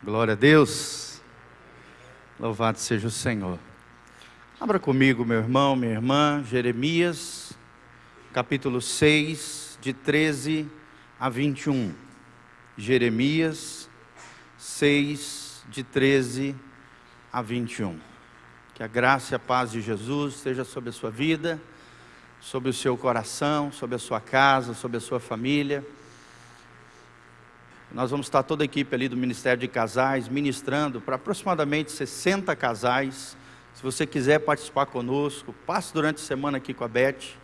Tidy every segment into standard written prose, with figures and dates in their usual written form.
Glória a Deus, louvado seja o Senhor. Abra comigo, meu irmão, minha irmã, Jeremias, capítulo 6, de 13 a 21. Jeremias 6, de 13 a 21. Que a graça e a paz de Jesus esteja sobre a sua vida, sobre o seu coração, sobre a sua casa, sobre a sua família. Nós vamos estar toda a equipe ali do Ministério de Casais ministrando para aproximadamente 60 casais. Se você quiser participar conosco, passe durante a semana aqui com a Beth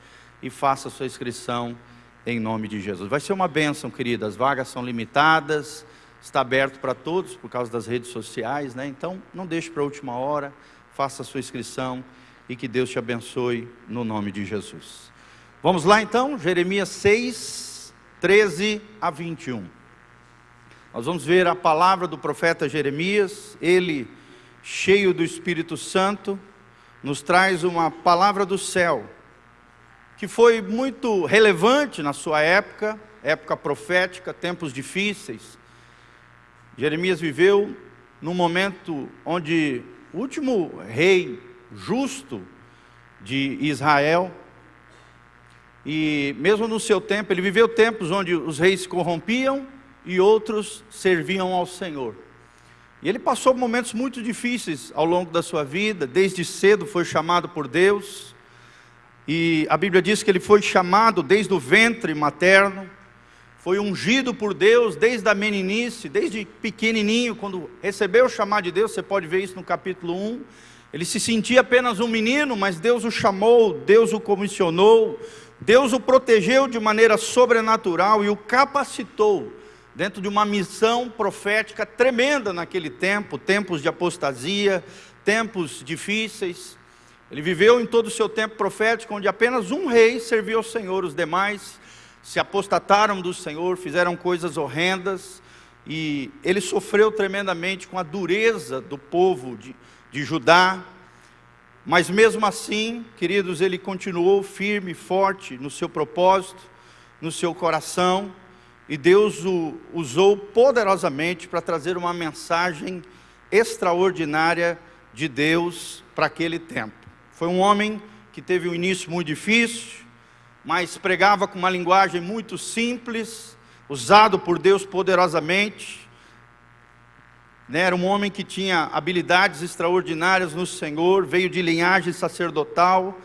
e faça a sua inscrição em nome de Jesus. Vai ser uma bênção, querida. As vagas são limitadas, está aberto para todos por causa das redes sociais, né? Então não deixe para a última hora, faça a sua inscrição e que Deus te abençoe no nome de Jesus. Vamos lá então, Jeremias 6, 13 a 21. Nós vamos ver a palavra do profeta Jeremias. Ele, cheio do Espírito Santo, nos traz uma palavra do céu, que foi muito relevante na sua época, época profética, tempos difíceis. Jeremias viveu num momento onde o último rei justo de Israel, e mesmo no seu tempo, ele viveu tempos onde os reis se corrompiam, e outros serviam ao Senhor. E ele passou momentos muito difíceis ao longo da sua vida. Desde cedo foi chamado por Deus, e a Bíblia diz que ele foi chamado desde o ventre materno, foi ungido por Deus desde a meninice, desde pequenininho. Quando recebeu o chamado de Deus, você pode ver isso no capítulo 1, ele se sentia apenas um menino, mas Deus o chamou, Deus o comissionou, Deus o protegeu de maneira sobrenatural e o capacitou dentro de uma missão profética tremenda naquele tempo, tempos de apostasia, tempos difíceis. Ele viveu em todo o seu tempo profético, onde apenas um rei serviu ao Senhor, os demais se apostataram do Senhor, fizeram coisas horrendas, e ele sofreu tremendamente com a dureza do povo de Judá, mas mesmo assim, queridos, ele continuou firme e forte no seu propósito, no seu coração, e Deus o usou poderosamente para trazer uma mensagem extraordinária de Deus para aquele tempo. Foi um homem que teve um início muito difícil, mas pregava com uma linguagem muito simples, usado por Deus poderosamente. Era um homem que tinha habilidades extraordinárias no Senhor, veio de linhagem sacerdotal,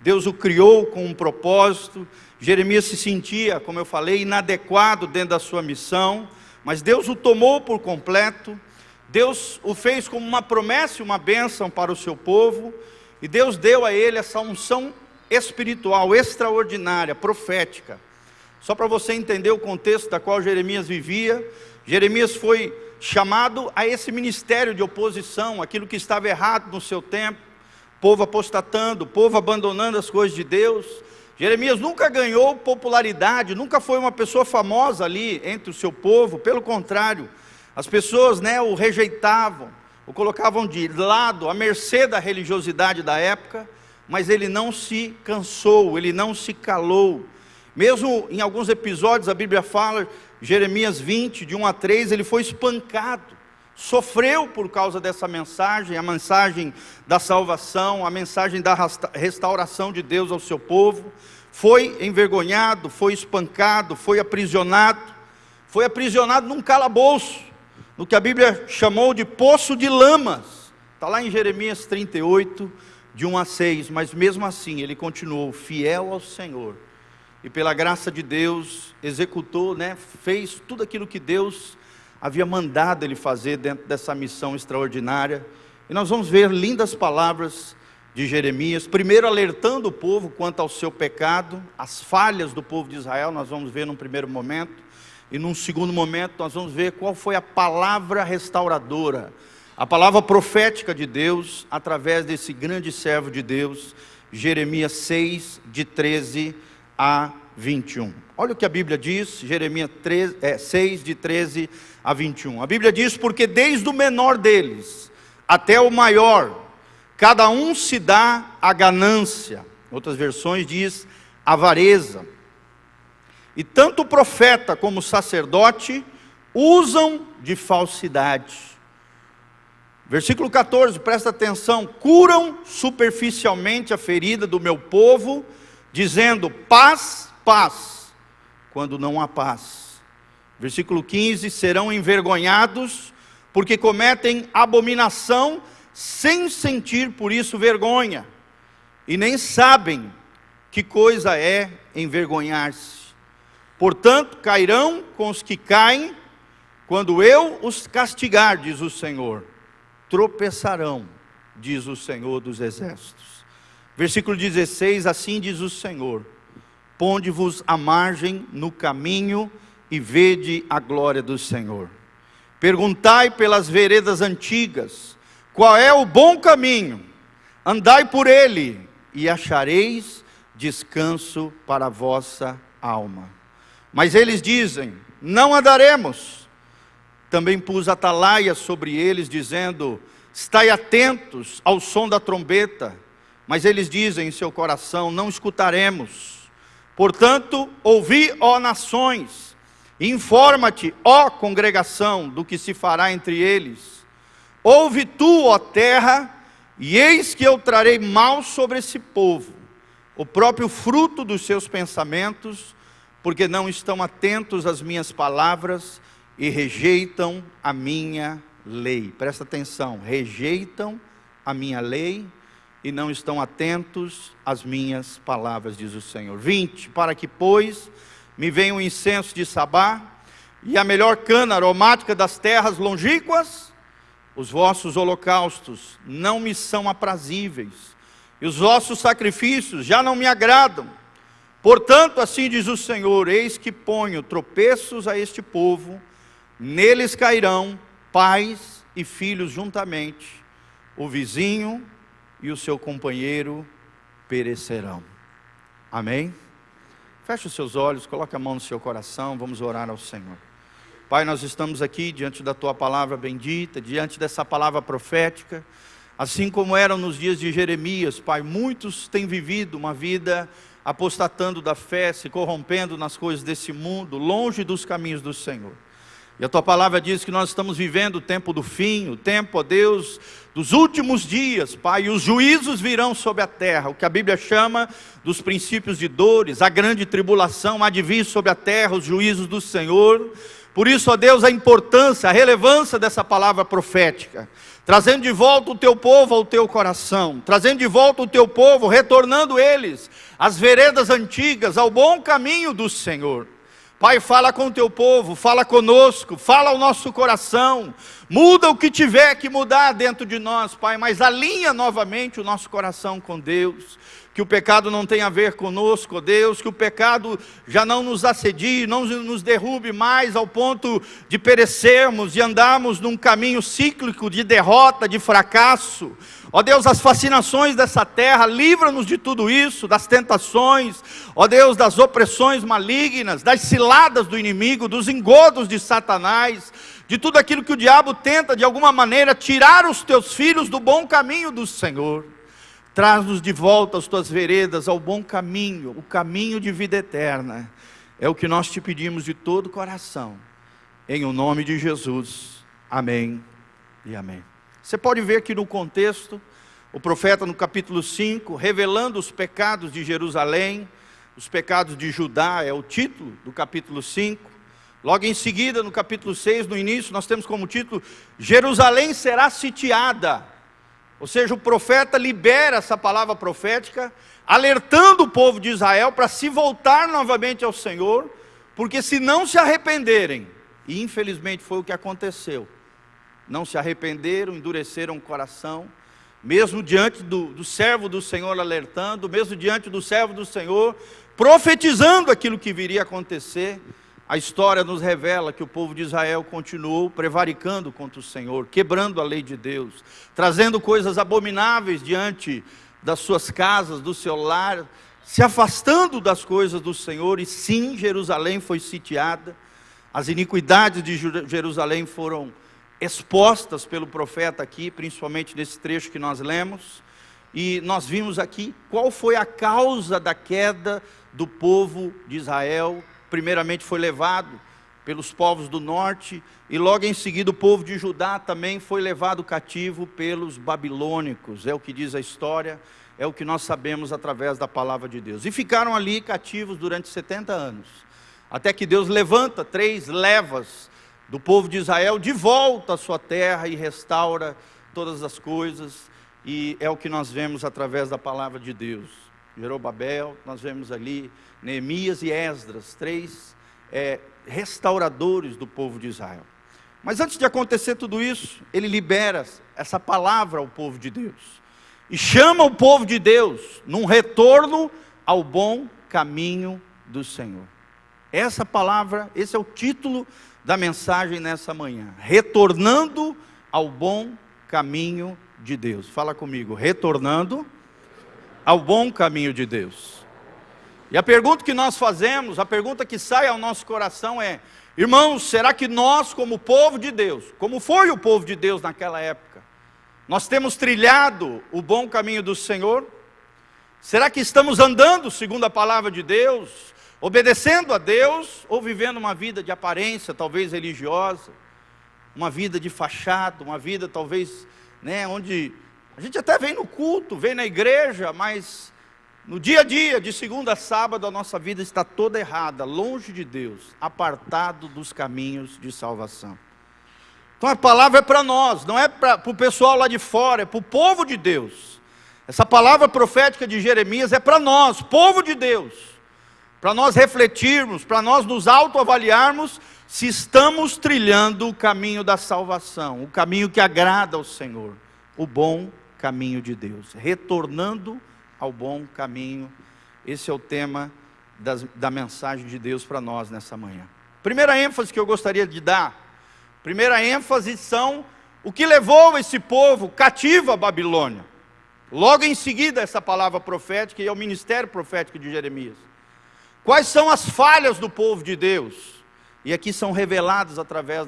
Deus o criou com um propósito. Jeremias se sentia, como eu falei, inadequado dentro da sua missão, mas Deus o tomou por completo. Deus o fez como uma promessa e uma bênção para o seu povo, e Deus deu a ele essa unção espiritual, extraordinária, profética. Só para você entender o contexto da qual Jeremias vivia, Jeremias foi chamado a esse ministério de oposição, aquilo que estava errado no seu tempo, povo apostatando, povo abandonando as coisas de Deus. Jeremias nunca ganhou popularidade, nunca foi uma pessoa famosa ali entre o seu povo, pelo contrário, as pessoas o rejeitavam, o colocavam de lado, à mercê da religiosidade da época, mas ele não se cansou, ele não se calou. Mesmo em alguns episódios, a Bíblia fala, Jeremias 20, de 1 a 3, ele foi espancado, sofreu por causa dessa mensagem, a mensagem da salvação, a mensagem da restauração de Deus ao seu povo. Foi envergonhado, foi espancado, foi aprisionado num calabouço, no que a Bíblia chamou de poço de lamas. Está lá em Jeremias 38, de 1 a 6, mas mesmo assim ele continuou fiel ao Senhor, e pela graça de Deus executou, fez tudo aquilo que Deus havia mandado ele fazer dentro dessa missão extraordinária. E nós vamos ver lindas palavras de Jeremias, primeiro alertando o povo quanto ao seu pecado, as falhas do povo de Israel, nós vamos ver num primeiro momento, e num segundo momento nós vamos ver qual foi a palavra restauradora, a palavra profética de Deus, através desse grande servo de Deus, Jeremias 6, de 13 a 21. Olha o que a Bíblia diz, Jeremias 6, de 13 a 21. A Bíblia diz: porque desde o menor deles até o maior, cada um se dá a ganância. Outras versões diz avareza. E tanto o profeta como o sacerdote usam de falsidade. Versículo 14, presta atenção: curam superficialmente a ferida do meu povo, dizendo paz, paz, quando não há paz. Versículo 15, serão envergonhados, porque cometem abominação, sem sentir por isso vergonha, e nem sabem que coisa é envergonhar-se. Portanto, cairão com os que caem, quando eu os castigar, diz o Senhor. Tropeçarão, diz o Senhor dos Exércitos. Versículo 16, assim diz o Senhor: ponde-vos à margem no caminho e vede a glória do Senhor. Perguntai pelas veredas antigas, qual é o bom caminho? Andai por ele, e achareis descanso para a vossa alma. Mas eles dizem, não andaremos. Também pus atalaia sobre eles, dizendo, estai atentos ao som da trombeta. Mas eles dizem em seu coração, não escutaremos. Portanto, ouvi, ó nações, informa-te, ó congregação, do que se fará entre eles. Ouve tu, ó terra, e eis que eu trarei mal sobre esse povo, o próprio fruto dos seus pensamentos, porque não estão atentos às minhas palavras, e rejeitam a minha lei. Presta atenção, rejeitam a minha lei e não estão atentos às minhas palavras, diz o Senhor. 20, para que, pois, me venha o incenso de Sabá e a melhor cana aromática das terras longínquas, os vossos holocaustos não me são aprazíveis, e os vossos sacrifícios já não me agradam. Portanto, assim diz o Senhor, eis que ponho tropeços a este povo, neles cairão pais e filhos juntamente, o vizinho e o seu companheiro perecerão. Amém? Feche os seus olhos, coloque a mão no seu coração, vamos orar ao Senhor. Pai, nós estamos aqui diante da Tua palavra bendita, diante dessa palavra profética, assim como eram nos dias de Jeremias, Pai, muitos têm vivido uma vida apostatando da fé, se corrompendo nas coisas desse mundo, longe dos caminhos do Senhor. E a Tua palavra diz que nós estamos vivendo o tempo do fim, o tempo, ó Deus, dos últimos dias, Pai, e os juízos virão sobre a terra, o que a Bíblia chama dos princípios de dores, a grande tribulação há de vir sobre a terra, os juízos do Senhor. Por isso, ó Deus, a importância, a relevância dessa palavra profética, trazendo de volta o Teu povo ao Teu coração, trazendo de volta o Teu povo, retornando eles às veredas antigas, ao bom caminho do Senhor. Pai, fala com o Teu povo, fala conosco, fala ao nosso coração, muda o que tiver que mudar dentro de nós, Pai, mas alinha novamente o nosso coração com Deus, que o pecado não tenha a ver conosco, ó Deus, que o pecado já não nos assedie, não nos derrube mais ao ponto de perecermos, de andarmos num caminho cíclico de derrota, de fracasso. Ó Deus, as fascinações dessa terra, livra-nos de tudo isso, das tentações, ó Deus, das opressões malignas, das ciladas do inimigo, dos engodos de Satanás, de tudo aquilo que o diabo tenta de alguma maneira tirar os Teus filhos do bom caminho do Senhor. Traz-nos de volta às Tuas veredas, ao bom caminho, o caminho de vida eterna. É o que nós Te pedimos de todo o coração, em o nome de Jesus. Amém e amém. Você pode ver aqui no contexto, o profeta no capítulo 5, revelando os pecados de Jerusalém, os pecados de Judá, é o título do capítulo 5. Logo em seguida, no capítulo 6, no início, nós temos como título, Jerusalém será sitiada. Ou seja, o profeta libera essa palavra profética, alertando o povo de Israel para se voltar novamente ao Senhor, porque se não se arrependerem, e infelizmente foi o que aconteceu, não se arrependeram, endureceram o coração, mesmo diante do servo do Senhor alertando, mesmo diante do servo do Senhor, profetizando aquilo que viria a acontecer, a história nos revela que o povo de Israel continuou prevaricando contra o Senhor, quebrando a lei de Deus, trazendo coisas abomináveis diante das suas casas, do seu lar, se afastando das coisas do Senhor, e sim, Jerusalém foi sitiada, as iniquidades de Jerusalém foram expostas pelo profeta aqui, principalmente nesse trecho que nós lemos, e nós vimos aqui qual foi a causa da queda do povo de Israel. Primeiramente foi levado pelos povos do norte, e logo em seguida o povo de Judá também foi levado cativo pelos babilônicos, é o que diz a história, é o que nós sabemos através da palavra de Deus. E ficaram ali cativos durante 70 anos, até que Deus levanta 3 levas do povo de Israel de volta à sua terra e restaura todas as coisas, e é o que nós vemos através da palavra de Deus. Zorobabel, nós vemos ali Neemias e Esdras, 3 restauradores do povo de Israel. Mas antes de acontecer tudo isso, ele libera essa palavra ao povo de Deus, e chama o povo de Deus num retorno ao bom caminho do Senhor. Essa palavra, esse é o título da mensagem nessa manhã: retornando ao bom caminho de Deus. Fala comigo: retornando ao bom caminho de Deus. E a pergunta que nós fazemos, a pergunta que sai ao nosso coração é: irmãos, será que nós, como povo de Deus, como foi o povo de Deus naquela época, nós temos trilhado o bom caminho do Senhor? Será que estamos andando segundo a palavra de Deus, obedecendo a Deus, ou vivendo uma vida de aparência, talvez religiosa, uma vida de fachada, uma vida talvez, onde a gente até vem no culto, vem na igreja, mas no dia a dia, de segunda a sábado, a nossa vida está toda errada, longe de Deus, apartado dos caminhos de salvação. Então a palavra é para nós, não é para o pessoal lá de fora, é para o povo de Deus. Essa palavra profética de Jeremias é para nós, povo de Deus, para nós refletirmos, para nós nos autoavaliarmos se estamos trilhando o caminho da salvação, o caminho que agrada ao Senhor, o bom caminho de Deus, retornando ao bom caminho. Esse é o tema da mensagem de Deus para nós nessa manhã. Primeira ênfase que eu gostaria de dar, primeira ênfase são o que levou esse povo cativo à Babilônia. Logo em seguida essa palavra profética, e é o ministério profético de Jeremias. Quais são as falhas do povo de Deus? E aqui são reveladas através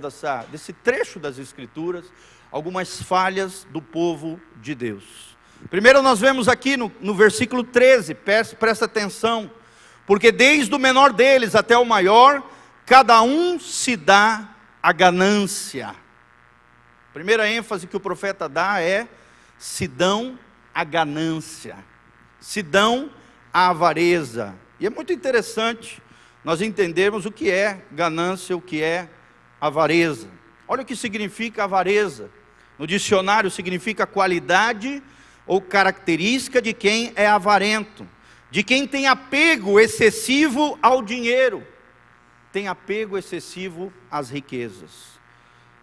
desse trecho das Escrituras, algumas falhas do povo de Deus. Primeiro nós vemos aqui no versículo 13, presta atenção, porque desde o menor deles até o maior, cada um se dá a ganância. Primeira ênfase que o profeta dá é: se dão a ganância, se dão a avareza. E é muito interessante nós entendermos o que é ganância, o que é avareza. Olha o que significa avareza. No dicionário significa qualidade ou característica de quem é avarento, de quem tem apego excessivo ao dinheiro, tem apego excessivo às riquezas.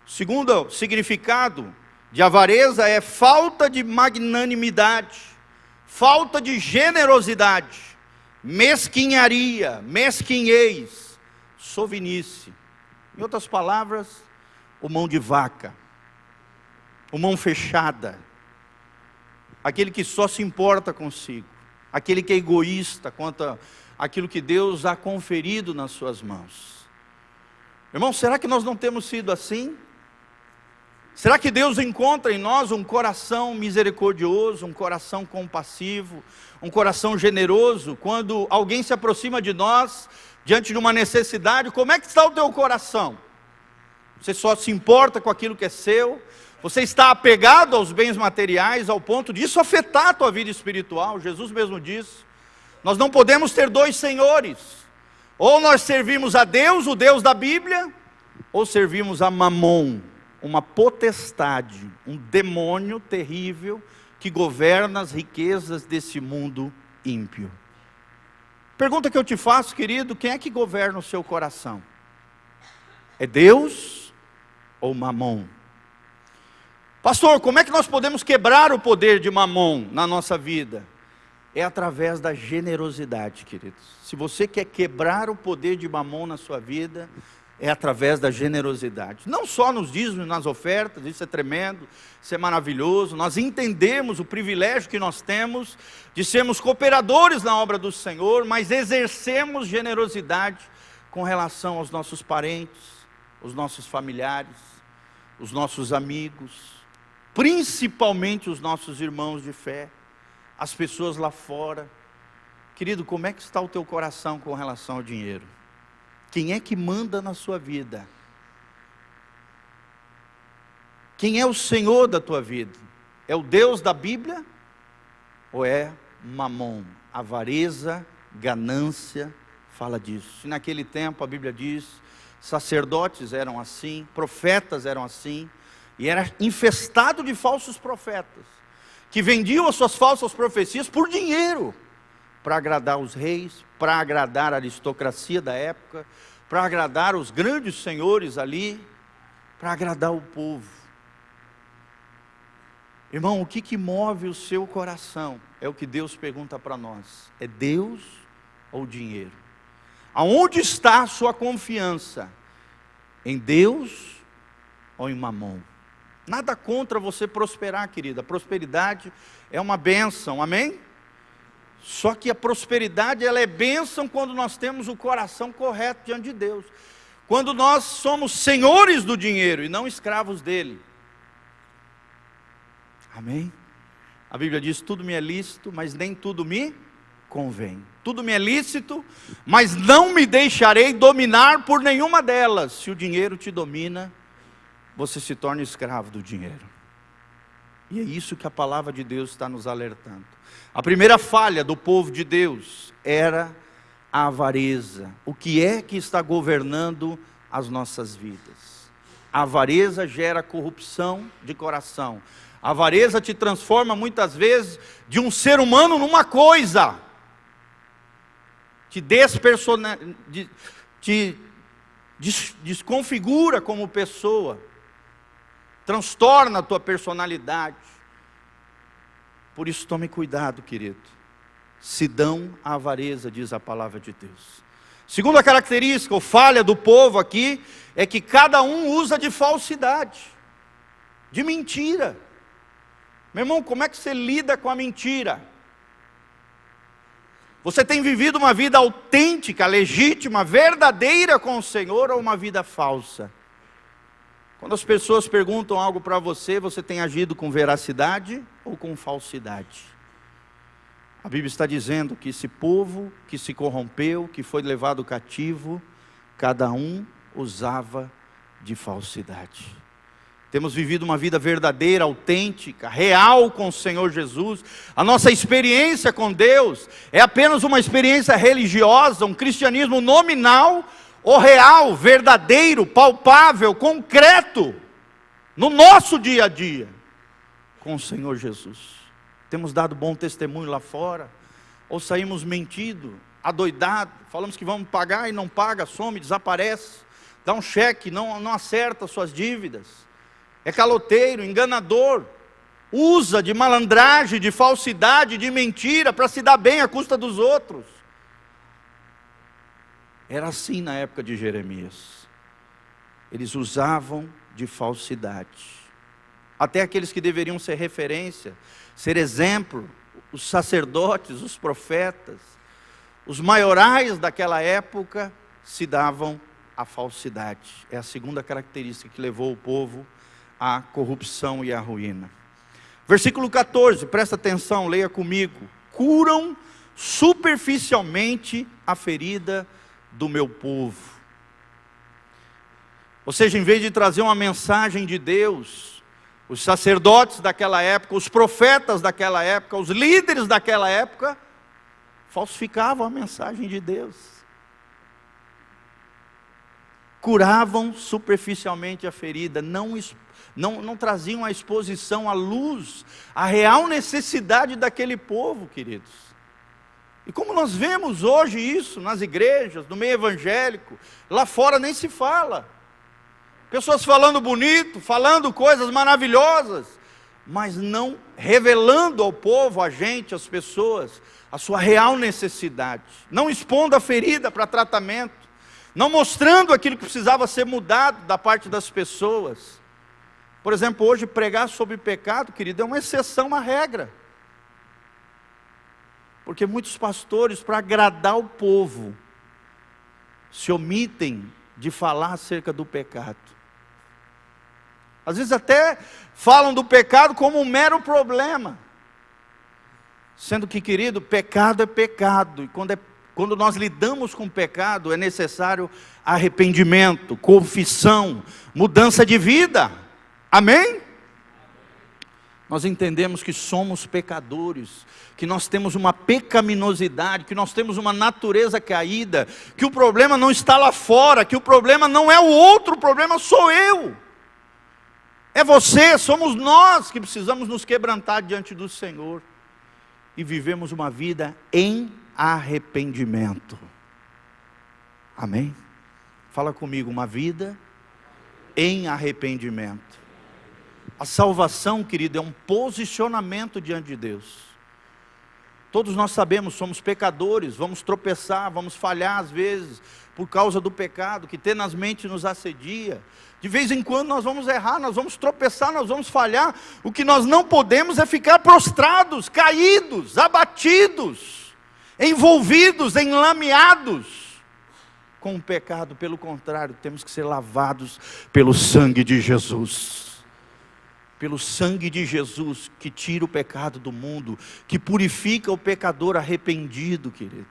O segundo significado de avareza é falta de magnanimidade, falta de generosidade, mesquinharia, mesquinhez, sovinice. Em outras palavras, o mão de vaca, o mão fechada, aquele que só se importa consigo, aquele que é egoísta quanto àquilo que Deus ha conferido nas suas mãos. Irmão, será que nós não temos sido assim? Será que Deus encontra em nós um coração misericordioso, um coração compassivo, um coração generoso? Quando alguém se aproxima de nós, diante de uma necessidade, como é que está o teu coração? Você só se importa com aquilo que é seu? Você está apegado aos bens materiais, ao ponto disso afetar a tua vida espiritual? Jesus mesmo disse, nós não podemos ter 2 senhores. Ou nós servimos a Deus, o Deus da Bíblia, ou servimos a Mamon, uma potestade, um demônio terrível que governa as riquezas desse mundo ímpio. Pergunta que eu te faço, querido: quem é que governa o seu coração? É Deus ou Mamon? Pastor, como é que nós podemos quebrar o poder de Mamon na nossa vida? É através da generosidade, queridos. Se você quer quebrar o poder de Mamon na sua vida, é através da generosidade. Não só nos dízimos, nas ofertas, isso é tremendo, isso é maravilhoso. Nós entendemos o privilégio que nós temos de sermos cooperadores na obra do Senhor, mas exercemos generosidade com relação aos nossos parentes, os nossos familiares, os nossos amigos, principalmente os nossos irmãos de fé, as pessoas lá fora. Querido, como é que está o teu coração com relação ao dinheiro? Quem é que manda na sua vida? Quem é o Senhor da tua vida? É o Deus da Bíblia? Ou é Mamon? Avareza, ganância, fala disso. E naquele tempo a Bíblia diz, sacerdotes eram assim, profetas eram assim, e era infestado de falsos profetas, que vendiam as suas falsas profecias por dinheiro, para agradar os reis, para agradar a aristocracia da época, para agradar os grandes senhores ali, para agradar o povo. Irmão, o que move o seu coração? É o que Deus pergunta para nós. É Deus ou dinheiro? Aonde está a sua confiança? Em Deus ou em Mamon? Nada contra você prosperar, querida. A prosperidade é uma bênção, amém? Só que a prosperidade, ela é bênção quando nós temos o coração correto diante de Deus. Quando nós somos senhores do dinheiro e não escravos dele. Amém? A Bíblia diz, tudo me é lícito, mas nem tudo me convém. Tudo me é lícito, mas não me deixarei dominar por nenhuma delas. Se o dinheiro te domina, você se torna escravo do dinheiro. E é isso que a palavra de Deus está nos alertando. A primeira falha do povo de Deus era a avareza. O que é que está governando as nossas vidas? A avareza gera corrupção de coração. A avareza te transforma muitas vezes de um ser humano numa coisa. Te desconfigura como pessoa. Transtorna a tua personalidade. Por isso tome cuidado, querido. Se dão a avareza, diz a palavra de Deus. Segunda característica, ou falha do povo aqui, é que cada um usa de falsidade, de mentira. Meu irmão, como é que você lida com a mentira? Você tem vivido uma vida autêntica, legítima, verdadeira com o Senhor, ou uma vida falsa? Quando as pessoas perguntam algo para você, você tem agido com veracidade ou com falsidade? A Bíblia está dizendo que esse povo que se corrompeu, que foi levado cativo, cada um usava de falsidade. Temos vivido uma vida verdadeira, autêntica, real com o Senhor Jesus. A nossa experiência com Deus é apenas uma experiência religiosa, um cristianismo nominal, ou real, verdadeiro, palpável, concreto, no nosso dia a dia, com o Senhor Jesus. Temos dado bom testemunho lá fora, ou saímos mentindo, adoidado, falamos que vamos pagar e não paga, some, desaparece, dá um cheque, não acerta suas dívidas, é caloteiro, enganador, usa de malandragem, de falsidade, de mentira, para se dar bem à custa dos outros. Era assim na época de Jeremias. Eles usavam de falsidade. Até aqueles que deveriam ser referência, ser exemplo, os sacerdotes, os profetas, os maiorais daquela época, se davam à falsidade. É a segunda característica que levou o povo à corrupção e à ruína. Versículo 14, presta atenção, leia comigo. Curam superficialmente a ferida do meu povo. Ou seja, em vez de trazer uma mensagem de Deus, os sacerdotes daquela época, os profetas daquela época, os líderes daquela época, falsificavam a mensagem de Deus. Curavam superficialmente a ferida, não traziam a exposição, à luz, a real necessidade daquele povo, queridos. E como nós vemos hoje isso nas igrejas, no meio evangélico, lá fora nem se fala. Pessoas falando bonito, falando coisas maravilhosas, mas não revelando ao povo, a gente, às pessoas, a sua real necessidade. Não expondo a ferida para tratamento, não mostrando aquilo que precisava ser mudado da parte das pessoas. Por exemplo, hoje pregar sobre pecado, querido, é uma exceção à regra. Porque muitos pastores, para agradar o povo, se omitem de falar acerca do pecado. Às vezes até falam do pecado como um mero problema. Sendo que, querido, pecado é pecado. E quando quando nós lidamos com o pecado, é necessário arrependimento, confissão, mudança de vida. Amém? Nós entendemos que somos pecadores, que nós temos uma pecaminosidade, que nós temos uma natureza caída, que o problema não está lá fora, que o problema não é o outro, o problema sou eu. É você, somos nós que precisamos nos quebrantar diante do Senhor e vivemos uma vida em arrependimento. Amém? Fala comigo, uma vida em arrependimento. A salvação, querido, é um posicionamento diante de Deus. Todos nós sabemos, somos pecadores, vamos tropeçar, vamos falhar às vezes, por causa do pecado que tenazmente nos assedia. De vez em quando nós vamos errar, nós vamos tropeçar, nós vamos falhar. O que nós não podemos é ficar prostrados, caídos, abatidos, envolvidos, enlameados com o pecado. Pelo contrário, temos que ser lavados pelo sangue de Jesus. Pelo sangue de Jesus, que tira o pecado do mundo, que purifica o pecador arrependido, querido.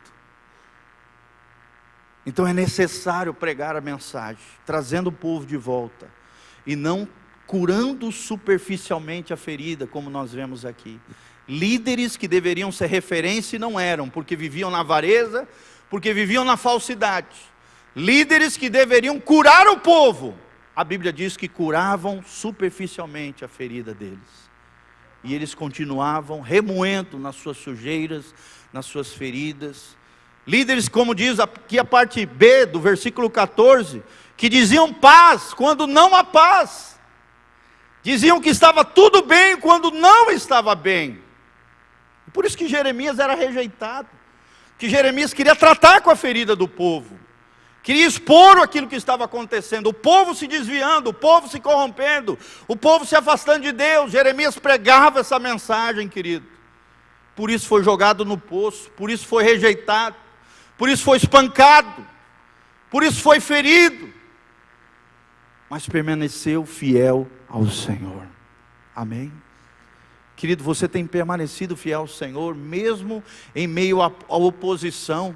Então é necessário pregar a mensagem, trazendo o povo de volta, e não curando superficialmente a ferida, como nós vemos aqui. Líderes que deveriam ser referência e não eram, porque viviam na avareza, porque viviam na falsidade. Líderes que deveriam curar o povo, a Bíblia diz que curavam superficialmente a ferida deles. E eles continuavam remoendo nas suas sujeiras, nas suas feridas. Líderes, como diz aqui a parte B do versículo 14, que diziam paz quando não há paz. Diziam que estava tudo bem quando não estava bem. Por isso que Jeremias era rejeitado. Que Jeremias queria tratar com a ferida do povo. Queria expor aquilo que estava acontecendo, o povo se desviando, o povo se corrompendo, o povo se afastando de Deus. Jeremias pregava essa mensagem, querido. Por isso foi jogado no poço, por isso foi rejeitado, por isso foi espancado, por isso foi ferido, mas permaneceu fiel ao Senhor. Amém? Querido, você tem permanecido fiel ao Senhor, mesmo em meio à oposição.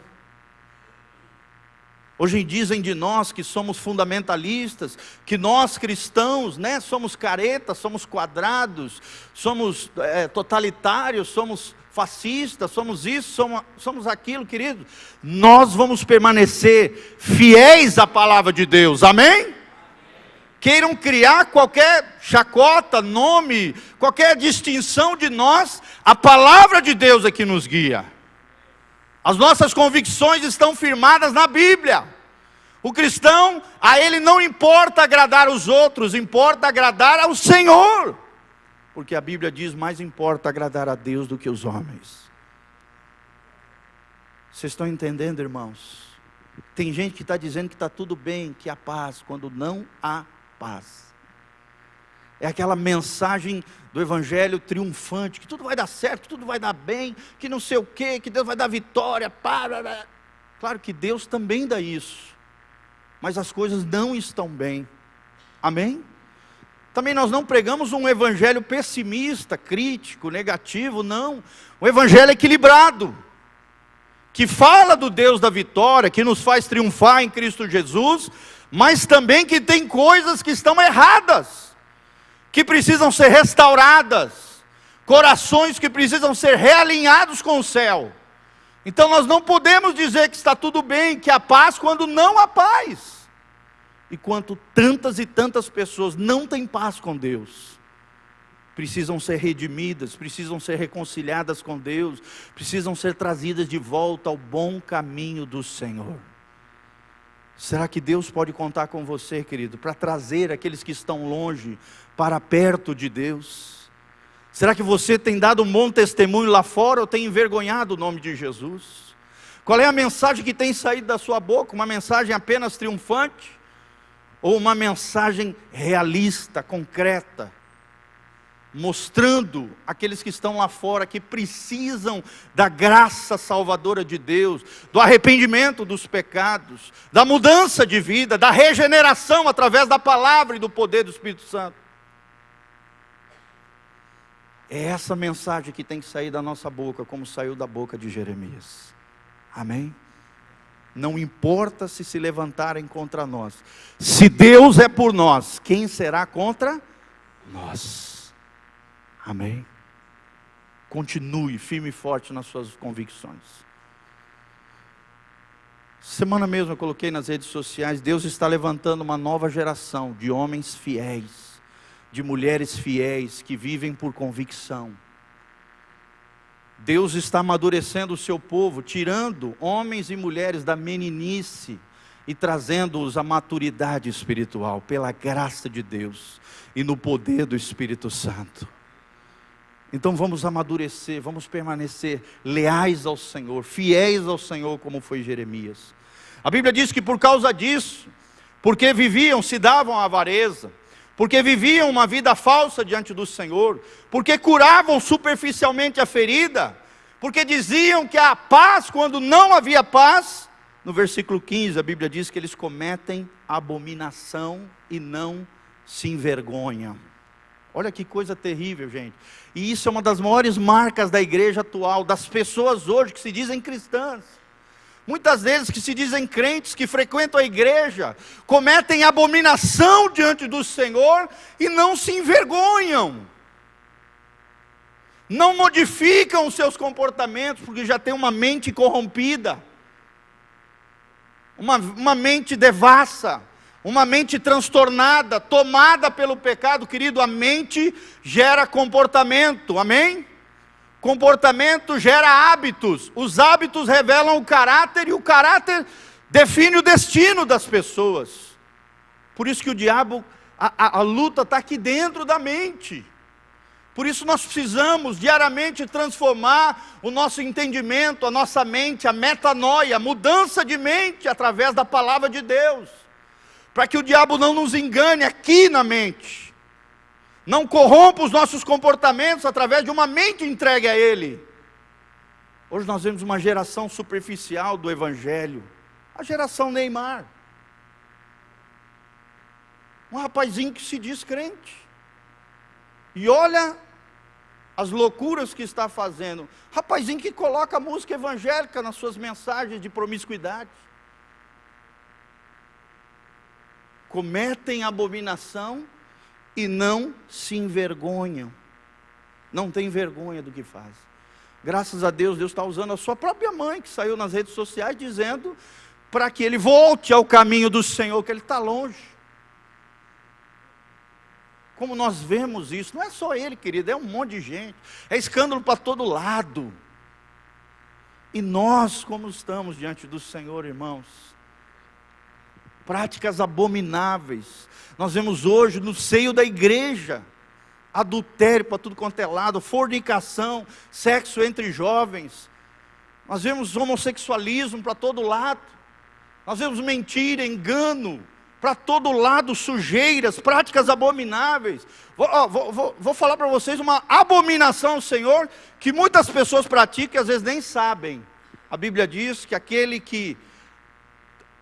Hoje dizem de nós que somos fundamentalistas, que nós cristãos, somos caretas, somos quadrados, somos totalitários, somos fascistas, somos isso, somos aquilo, querido. Nós vamos permanecer fiéis à palavra de Deus, amém? Queiram criar qualquer chacota, nome, qualquer distinção de nós, a palavra de Deus é que nos guia. As nossas convicções estão firmadas na Bíblia. O cristão, a ele não importa agradar os outros, importa agradar ao Senhor. Porque a Bíblia diz, mais importa agradar a Deus do que os homens. Vocês estão entendendo, irmãos? Tem gente que está dizendo que está tudo bem, que há paz, quando não há paz. É aquela mensagem do evangelho triunfante, que tudo vai dar certo, que tudo vai dar bem, que não sei o quê, que Deus vai dar vitória. Claro que Deus também dá isso, mas as coisas não estão bem. Amém? Também nós não pregamos um evangelho pessimista, crítico, negativo, não. Um evangelho equilibrado, que fala do Deus da vitória, que nos faz triunfar em Cristo Jesus, mas também que tem coisas que estão erradas, que precisam ser restauradas, corações que precisam ser realinhados com o céu. Então nós não podemos dizer que está tudo bem, que há paz, quando não há paz. E quanto tantas e tantas pessoas não têm paz com Deus, precisam ser redimidas, precisam ser reconciliadas com Deus, precisam ser trazidas de volta ao bom caminho do Senhor. Será que Deus pode contar com você, querido, para trazer aqueles que estão longe para perto de Deus? Será que você tem dado um bom testemunho lá fora ou tem envergonhado o nome de Jesus? Qual é a mensagem que tem saído da sua boca? Uma mensagem apenas triunfante? Ou uma mensagem realista, concreta? Mostrando aqueles que estão lá fora, que precisam da graça salvadora de Deus, do arrependimento dos pecados, da mudança de vida, da regeneração através da palavra e do poder do Espírito Santo. É essa mensagem que tem que sair da nossa boca, como saiu da boca de Jeremias. Amém? Não importa se levantarem contra nós. Se Deus é por nós, quem será contra nós? Amém? Continue firme e forte nas suas convicções. Semana mesmo eu coloquei nas redes sociais, Deus está levantando uma nova geração de homens fiéis, de mulheres fiéis, que vivem por convicção. Deus está amadurecendo o seu povo, tirando homens e mulheres da meninice e trazendo-os à maturidade espiritual, pela graça de Deus e no poder do Espírito Santo. Então vamos amadurecer, vamos permanecer leais ao Senhor, fiéis ao Senhor, como foi Jeremias. A Bíblia diz que por causa disso, porque viviam, se davam à avareza, porque viviam uma vida falsa diante do Senhor, porque curavam superficialmente a ferida, porque diziam que há paz quando não havia paz. No versículo 15 a Bíblia diz que eles cometem abominação e não se envergonham. Olha que coisa terrível, gente. E isso é uma das maiores marcas da igreja atual, das pessoas hoje que se dizem cristãs. Muitas vezes que se dizem crentes, que frequentam a igreja, cometem abominação diante do Senhor e não se envergonham. Não modificam os seus comportamentos, porque já tem uma mente corrompida. Uma mente devassa, uma mente transtornada, tomada pelo pecado. Querido, a mente gera comportamento, amém? Comportamento gera hábitos, os hábitos revelam o caráter, e o caráter define o destino das pessoas. Por isso que o diabo, a luta está aqui dentro da mente. Por isso nós precisamos diariamente transformar o nosso entendimento, a nossa mente, a metanoia, a mudança de mente através da palavra de Deus, para que o diabo não nos engane aqui na mente, não corrompa os nossos comportamentos através de uma mente entregue a ele. Hoje nós vemos uma geração superficial do Evangelho, a geração Neymar, um rapazinho que se diz crente, e olha as loucuras que está fazendo, rapazinho que coloca música evangélica nas suas mensagens de promiscuidade, cometem abominação e não se envergonham, não tem vergonha do que faz. Graças a Deus, Deus está usando a sua própria mãe, que saiu nas redes sociais dizendo para que ele volte ao caminho do Senhor, que ele está longe. Como nós vemos isso, não é só ele, querido, é um monte de gente, é escândalo para todo lado. E nós, como estamos diante do Senhor, irmãos? Práticas abomináveis. Nós vemos hoje no seio da igreja, adultério para tudo quanto é lado, fornicação, sexo entre jovens. Nós vemos homossexualismo para todo lado. Nós vemos mentira, engano para todo lado, sujeiras, práticas abomináveis. Vou falar para vocês uma abominação ao Senhor, que muitas pessoas praticam e às vezes nem sabem. A Bíblia diz que aquele que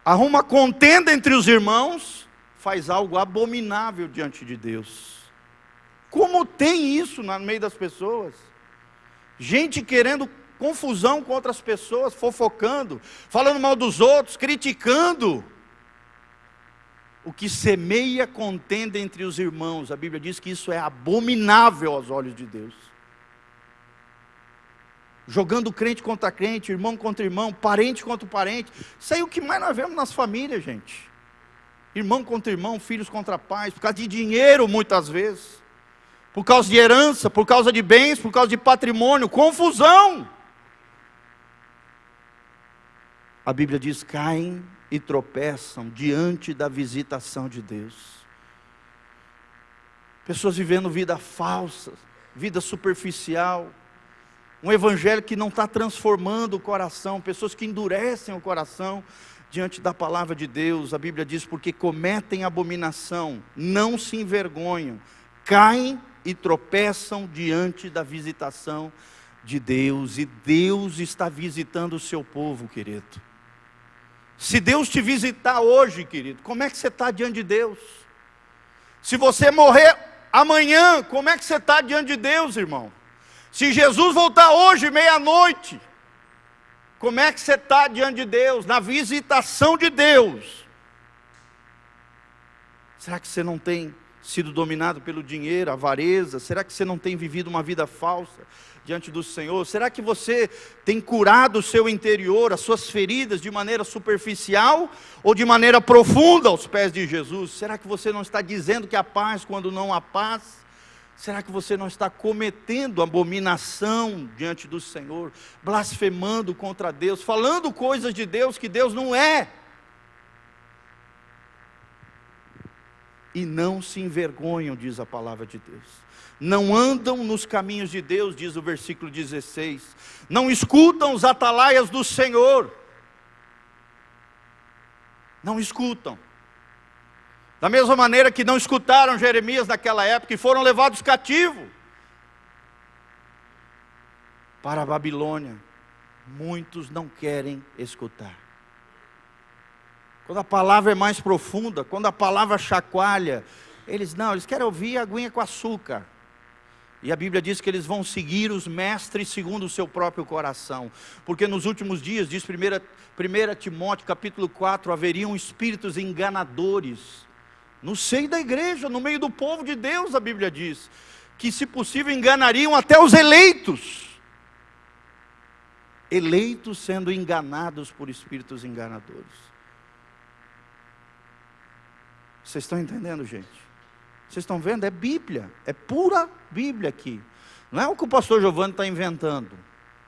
arruma contenda entre os irmãos, faz algo abominável diante de Deus. Como tem isso no meio das pessoas? Gente querendo confusão com outras pessoas, fofocando, falando mal dos outros, criticando. O que semeia contenda entre os irmãos, a Bíblia diz que isso é abominável aos olhos de Deus. Jogando crente contra crente, irmão contra irmão, parente contra parente. Isso aí é o que mais nós vemos nas famílias, gente. Irmão contra irmão, filhos contra pais, por causa de dinheiro muitas vezes, por causa de herança, por causa de bens, por causa de patrimônio, confusão. A Bíblia diz: caem e tropeçam diante da visitação de Deus. Pessoas vivendo vida falsa, vida superficial, um evangelho que não está transformando o coração, pessoas que endurecem o coração diante da palavra de Deus. A Bíblia diz: porque cometem abominação, não se envergonham, caem e tropeçam diante da visitação de Deus. E Deus está visitando o seu povo, querido. Se Deus te visitar hoje, querido, como é que você está diante de Deus? Se você morrer amanhã, como é que você está diante de Deus, irmão? Se Jesus voltar hoje, meia-noite, Como é que você está diante de Deus, na visitação de Deus? Será que você não tem sido dominado pelo dinheiro, avareza? Será que você não tem vivido uma vida falsa diante do Senhor? Será que você tem curado o seu interior, as suas feridas, de maneira superficial ou de maneira profunda aos pés de Jesus? Será que você não está dizendo que há paz quando não há paz? Será que você não está cometendo abominação diante do Senhor, blasfemando contra Deus, falando coisas de Deus que Deus não é? E não se envergonham, diz a palavra de Deus. Não andam nos caminhos de Deus, diz o versículo 16. Não escutam os atalaias do Senhor. Não escutam. Da mesma maneira que não escutaram Jeremias naquela época e foram levados cativos para a Babilônia, muitos não querem escutar. Quando a palavra é mais profunda, quando a palavra chacoalha, eles querem ouvir a aguinha com açúcar. E a Bíblia diz que eles vão seguir os mestres segundo o seu próprio coração. Porque nos últimos dias, diz 1 Timóteo capítulo 4, haveriam espíritos enganadores no seio da igreja, no meio do povo de Deus, a Bíblia diz, que se possível enganariam até os eleitos. Eleitos sendo enganados por espíritos enganadores. Vocês estão entendendo, gente? Vocês estão vendo? É Bíblia, é pura Bíblia aqui. Não é o que o pastor Giovanni está inventando.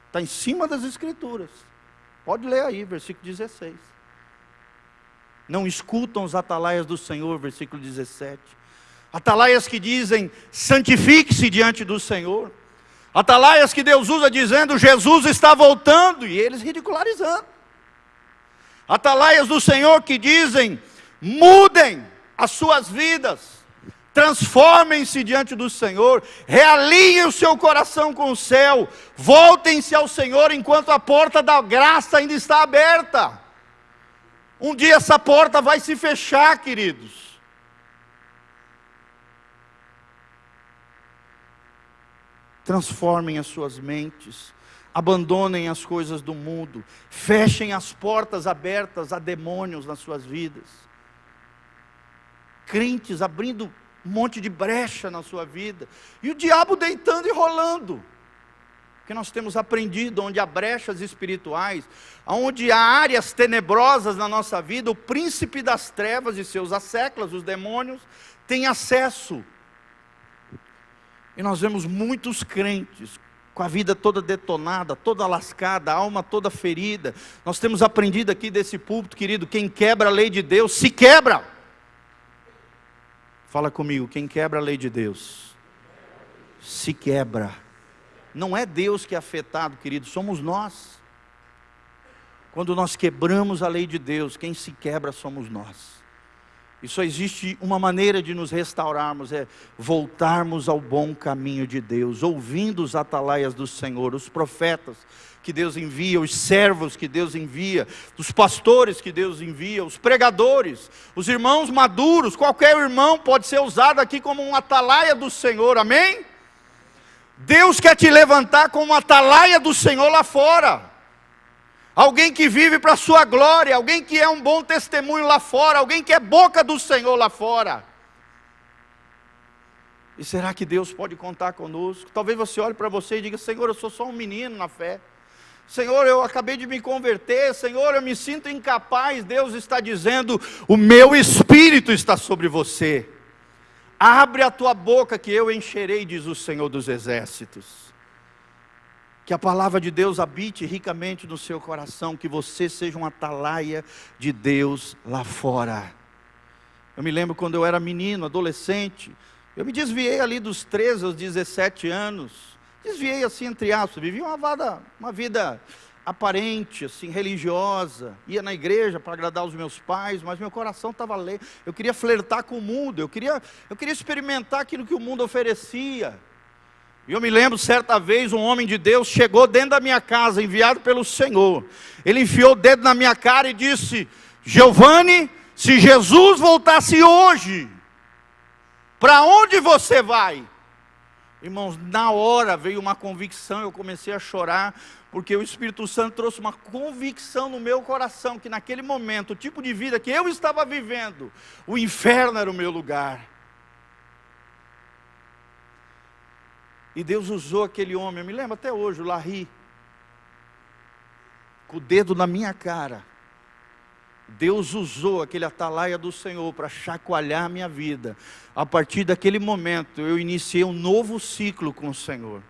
Está em cima das Escrituras. Pode ler aí, versículo 16. Não escutam os atalaias do Senhor, versículo 17. Atalaias que dizem, santifique-se diante do Senhor. Atalaias que Deus usa dizendo, Jesus está voltando, e eles ridicularizando. Atalaias do Senhor que dizem, mudem as suas vidas, transformem-se diante do Senhor, realinhem o seu coração com o céu, voltem-se ao Senhor enquanto a porta da graça ainda está aberta. Um dia essa porta vai se fechar, queridos. Transformem as suas mentes, abandonem as coisas do mundo, fechem as portas abertas a demônios nas suas vidas. Crentes abrindo um monte de brecha na sua vida, e o diabo deitando e rolando. Porque nós temos aprendido, onde há brechas espirituais, onde há áreas tenebrosas na nossa vida, o príncipe das trevas e seus asseclas, os demônios, tem acesso. E nós vemos muitos crentes com a vida toda detonada, toda lascada, a alma toda ferida. Nós temos aprendido aqui desse púlpito, querido, quem quebra a lei de Deus, se quebra. Fala comigo, quem quebra a lei de Deus, se quebra. Não é Deus que é afetado, querido, somos nós. Quando nós quebramos a lei de Deus, quem se quebra somos nós. E só existe uma maneira de nos restaurarmos, é voltarmos ao bom caminho de Deus, ouvindo os atalaias do Senhor, os profetas que Deus envia, os servos que Deus envia, os pastores que Deus envia, os pregadores, os irmãos maduros. Qualquer irmão pode ser usado aqui como um atalaia do Senhor, amém? Deus quer te levantar como uma atalaia do Senhor lá fora. Alguém que vive para a sua glória, alguém que é um bom testemunho lá fora, alguém que é boca do Senhor lá fora. E será que Deus pode contar conosco? Talvez você olhe para você e diga, Senhor, eu sou só um menino na fé. Senhor, eu acabei de me converter. Senhor, eu me sinto incapaz. Deus está dizendo, o meu Espírito está sobre você. Abre a tua boca que eu encherei, diz o Senhor dos Exércitos. Que a palavra de Deus habite ricamente no seu coração, que você seja um atalaia de Deus lá fora. Eu me lembro quando eu era menino, adolescente, eu me desviei ali dos 13 aos 17 anos, desviei assim entre aspas, vivi uma vida aparente, assim, religiosa, ia na igreja para agradar os meus pais, mas meu coração estava lento, eu queria flertar com o mundo, eu queria experimentar aquilo que o mundo oferecia. E eu me lembro, certa vez, um homem de Deus chegou dentro da minha casa, enviado pelo Senhor. Ele enfiou o dedo na minha cara e disse, Giovanni, se Jesus voltasse hoje, para onde você vai? Irmãos, na hora veio uma convicção, eu comecei a chorar, porque o Espírito Santo trouxe uma convicção no meu coração, que naquele momento, o tipo de vida que eu estava vivendo, o inferno era o meu lugar. E Deus usou aquele homem, eu me lembro até hoje, o Larry, com o dedo na minha cara. Deus usou aquele atalaia do Senhor para chacoalhar a minha vida. A partir daquele momento eu iniciei um novo ciclo com o Senhor,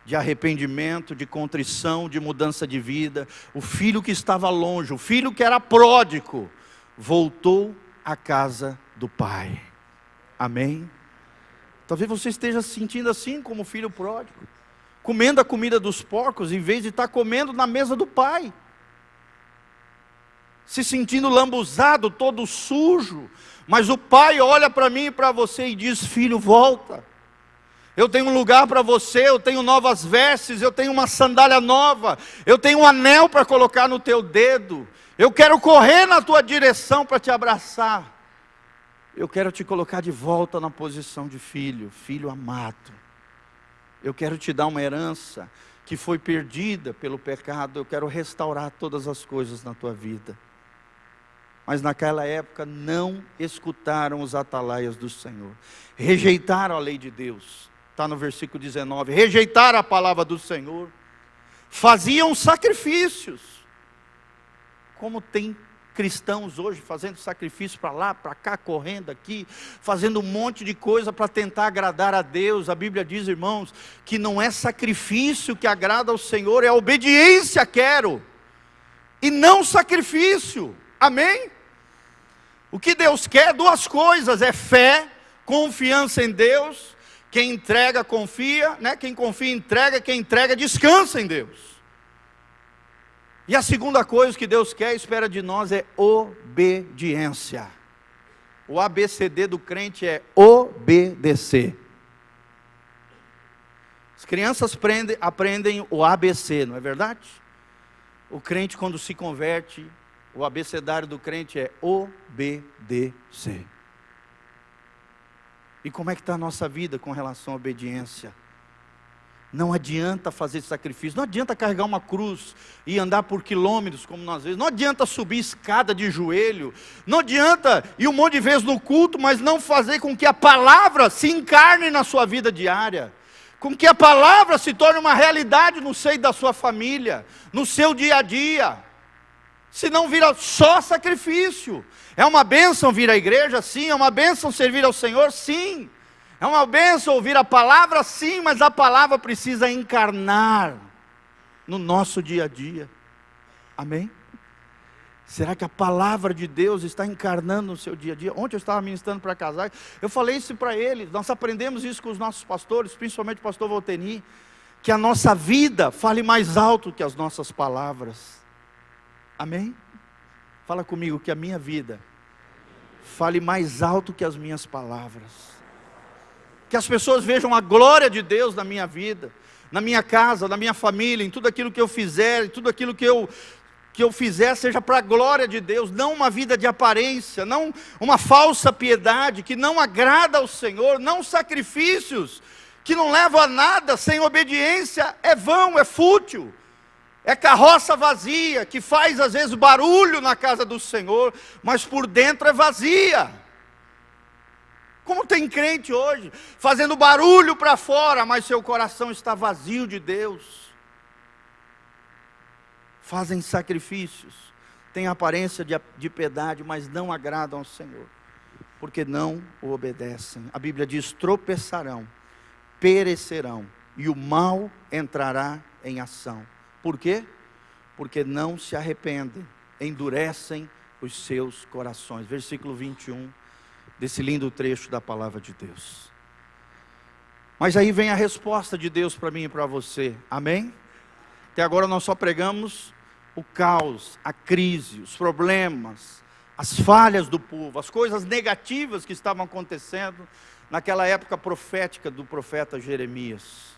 de arrependimento, de contrição, de mudança de vida. O filho que estava longe, o filho que era pródigo, voltou à casa do pai. Amém? Talvez você esteja se sentindo assim como filho pródigo, comendo a comida dos porcos em vez de estar comendo na mesa do pai, se sentindo lambuzado, todo sujo, mas o pai olha para mim e para você e diz: filho, volta, eu tenho um lugar para você, eu tenho novas vestes, eu tenho uma sandália nova, eu tenho um anel para colocar no teu dedo, eu quero correr na tua direção para te abraçar, eu quero te colocar de volta na posição de filho, filho amado, eu quero te dar uma herança que foi perdida pelo pecado, eu quero restaurar todas as coisas na tua vida. Mas naquela época não escutaram os atalaias do Senhor, rejeitaram a lei de Deus, está no versículo 19, rejeitaram a palavra do Senhor, faziam sacrifícios, como tem cristãos hoje fazendo sacrifício para lá, para cá, correndo aqui, fazendo um monte de coisa para tentar agradar a Deus. A Bíblia diz, irmãos, que não é sacrifício que agrada ao Senhor, é obediência quero, e não sacrifício, amém? O que Deus quer, duas coisas, é fé, confiança em Deus. Quem entrega confia, né? Quem confia entrega, quem entrega descansa em Deus. E a segunda coisa que Deus quer, espera de nós, é obediência. O ABCD do crente é obedecer. As crianças aprendem o ABC, não é verdade? O crente, quando se converte, o abecedário do crente é obedecer. E como é que está a nossa vida com relação à obediência? Não adianta fazer sacrifício, não adianta carregar uma cruz e andar por quilômetros, como nós vezes, não adianta subir escada de joelho, não adianta ir um monte de vezes no culto, mas não fazer com que a palavra se encarne na sua vida diária, com que a palavra se torne uma realidade no seio da sua família, no seu dia a dia. Senão vira só sacrifício. É uma bênção vir à igreja? Sim. É uma bênção servir ao Senhor? Sim. É uma bênção ouvir a palavra? Sim. Mas a palavra precisa encarnar no nosso dia a dia. Amém? Será que a palavra de Deus está encarnando no seu dia a dia? Ontem eu estava ministrando para casais, eu falei isso para eles, nós aprendemos isso com os nossos pastores, principalmente o pastor Volteni, que a nossa vida fale mais alto que as nossas palavras. Amém? Fala comigo, que a minha vida fale mais alto que as minhas palavras. Que as pessoas vejam a glória de Deus na minha vida, na minha casa, na minha família, em tudo aquilo que eu fizer, em tudo aquilo que eu fizer seja para a glória de Deus, não uma vida de aparência, não uma falsa piedade que não agrada ao Senhor, não sacrifícios que não levam a nada. Sem obediência é vão, é fútil. É carroça vazia, que faz às vezes barulho na casa do Senhor, mas por dentro é vazia. Como tem crente hoje, fazendo barulho para fora, mas seu coração está vazio de Deus. Fazem sacrifícios, têm aparência de piedade, mas não agradam ao Senhor, porque não o obedecem. A Bíblia diz: tropeçarão, perecerão, e o mal entrará em ação. Por quê? Porque não se arrependem, endurecem os seus corações. Versículo 21, desse lindo trecho da palavra de Deus. Mas aí vem a resposta de Deus para mim e para você, amém? Até agora nós só pregamos o caos, a crise, os problemas, as falhas do povo, as coisas negativas que estavam acontecendo naquela época profética do profeta Jeremias.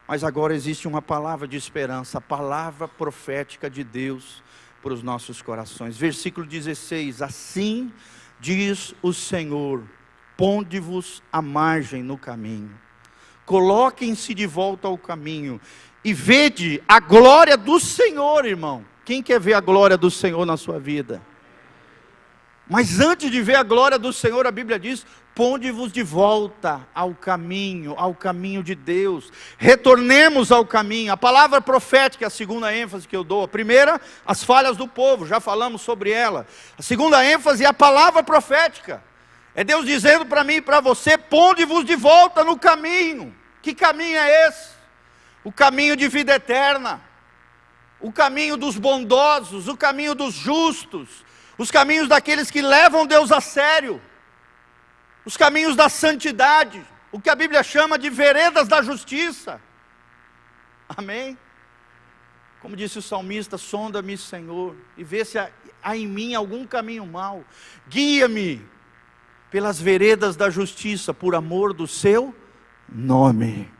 Mas agora existe uma palavra de esperança, a palavra profética de Deus para os nossos corações. Versículo 16, assim diz o Senhor: ponde-vos à margem no caminho, Coloquem-se de volta ao caminho e vede a glória do Senhor, irmão. Quem quer ver a glória do Senhor na sua vida? Mas antes de ver a glória do Senhor, a Bíblia diz: ponde-vos de volta ao caminho de Deus. Retornemos ao caminho. A palavra profética é a segunda ênfase que eu dou. A primeira, as falhas do povo, já falamos sobre ela. A segunda ênfase é a palavra profética. É Deus dizendo para mim e para você: ponde-vos de volta no caminho. Que caminho é esse? O caminho de vida eterna, o caminho dos bondosos, o caminho dos justos, os caminhos daqueles que levam Deus a sério, os caminhos da santidade, o que a Bíblia chama de veredas da justiça. Amém? Como disse o salmista: sonda-me, Senhor, e vê se há em mim algum caminho mau, guia-me pelas veredas da justiça, por amor do seu nome.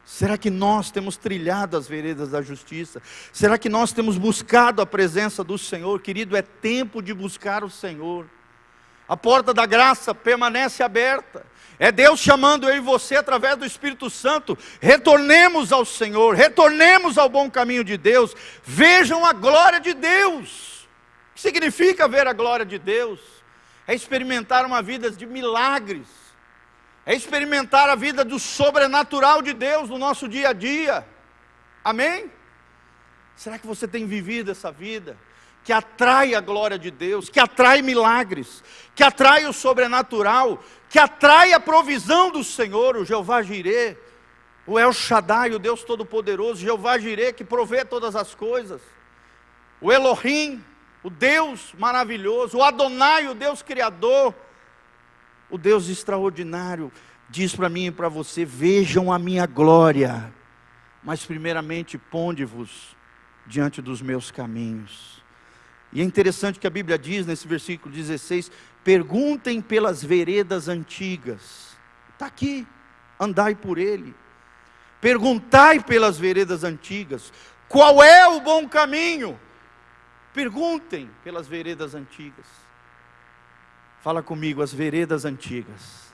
Será que nós temos trilhado as veredas da justiça? Será que nós temos buscado a presença do Senhor? Querido, é tempo de buscar o Senhor. A porta da graça permanece aberta. É Deus chamando eu e você através do Espírito Santo. Retornemos ao Senhor, retornemos ao bom caminho de Deus. Vejam a glória de Deus. O que significa ver a glória de Deus? É experimentar uma vida de milagres. É experimentar a vida do sobrenatural de Deus no nosso dia a dia. Amém? Será que você tem vivido essa vida que atrai a glória de Deus, que atrai milagres, que atrai o sobrenatural, que atrai a provisão do Senhor, o Jeová Jirê, o El Shaddai, o Deus Todo-Poderoso, Jeová Jirê, que provê todas as coisas, o Elohim, o Deus maravilhoso, o Adonai, o Deus Criador, o Deus extraordinário. Diz para mim e para você: vejam a minha glória, mas primeiramente ponde-vos diante dos meus caminhos. E é interessante que a Bíblia diz nesse versículo 16: perguntem pelas veredas antigas. Está aqui: andai por ele. Perguntai pelas veredas antigas, qual é o bom caminho? Perguntem pelas veredas antigas. Fala comigo: as veredas antigas.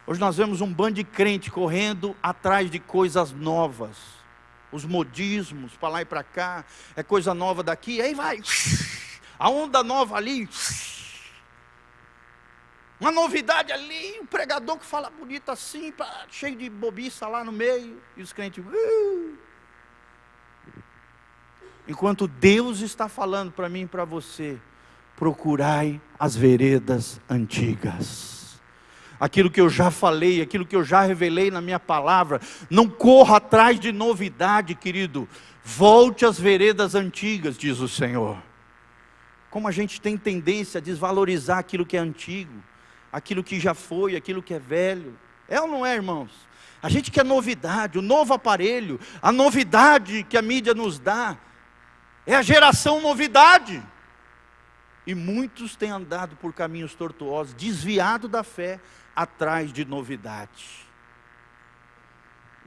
Hoje nós vemos um bando de crente correndo atrás de coisas novas. Os modismos, para lá e para cá, é coisa nova daqui, aí vai, a onda nova ali, uma novidade ali, um pregador que fala bonito assim, cheio de bobiça lá no meio, e os crentes, enquanto Deus está falando para mim e para você: procurai as veredas antigas. Aquilo que eu já falei, aquilo que eu já revelei na minha palavra. Não corra atrás de novidade, querido. Volte às veredas antigas, diz o Senhor. Como a gente tem tendência a desvalorizar aquilo que é antigo, aquilo que já foi, aquilo que é velho. É ou não é, irmãos? A gente quer novidade, o novo aparelho, a novidade que a mídia nos dá. É a geração novidade. E muitos têm andado por caminhos tortuosos, desviado da fé, atrás de novidade.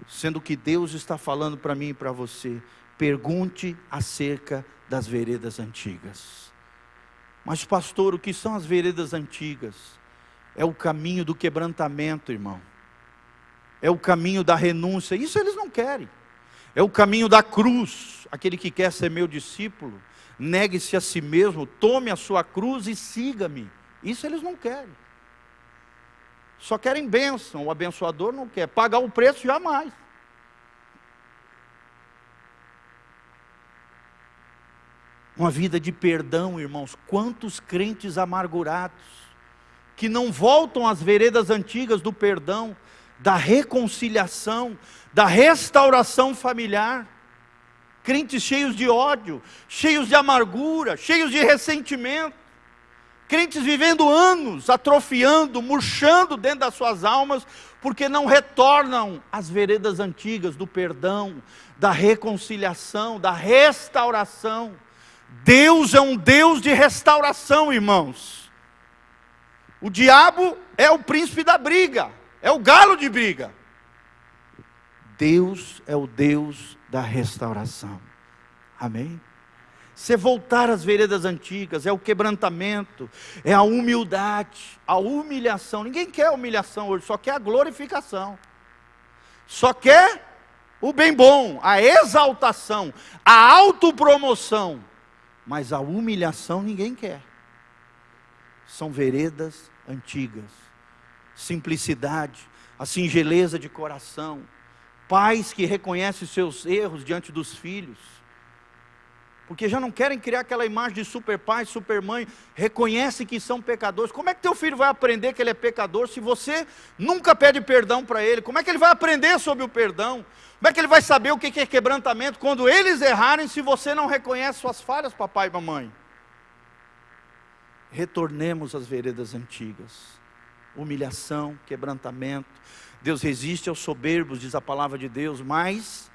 Sendo que Deus está falando para mim e para você: pergunte acerca das veredas antigas. Mas pastor, o que são as veredas antigas? É o caminho do quebrantamento, irmão. É o caminho da renúncia. Isso eles não querem. É o caminho da cruz. Aquele que quer ser meu discípulo, negue-se a si mesmo, tome a sua cruz e siga-me. Isso eles não querem. Só querem bênção. O abençoador não quer. Pagar o preço, jamais. Uma vida de perdão, irmãos. Quantos crentes amargurados, que não voltam às veredas antigas do perdão, da reconciliação, da restauração familiar. Crentes cheios de ódio, cheios de amargura, cheios de ressentimento. Crentes vivendo anos, atrofiando, murchando dentro das suas almas, porque não retornam às veredas antigas do perdão, da reconciliação, da restauração. Deus é um Deus de restauração, irmãos. O diabo é o príncipe da briga, é o galo de briga. Deus é o Deus da restauração. Amém? Você voltar às veredas antigas, é o quebrantamento, é a humildade, a humilhação. Ninguém quer humilhação hoje, só quer a glorificação. Só quer o bem bom, a exaltação, a autopromoção. Mas a humilhação ninguém quer. São veredas antigas. Simplicidade, a singeleza de coração. Pais que reconhecem seus erros diante dos filhos. Porque já não querem criar aquela imagem de super pai, super mãe, reconhecem que são pecadores. Como é que teu filho vai aprender que ele é pecador se você nunca pede perdão para ele? Como é que ele vai aprender sobre o perdão? Como é que ele vai saber o que é quebrantamento quando eles errarem se você não reconhece suas falhas, papai e mamãe? Retornemos às veredas antigas. Humilhação, quebrantamento. Deus resiste aos soberbos, diz a palavra de Deus, mas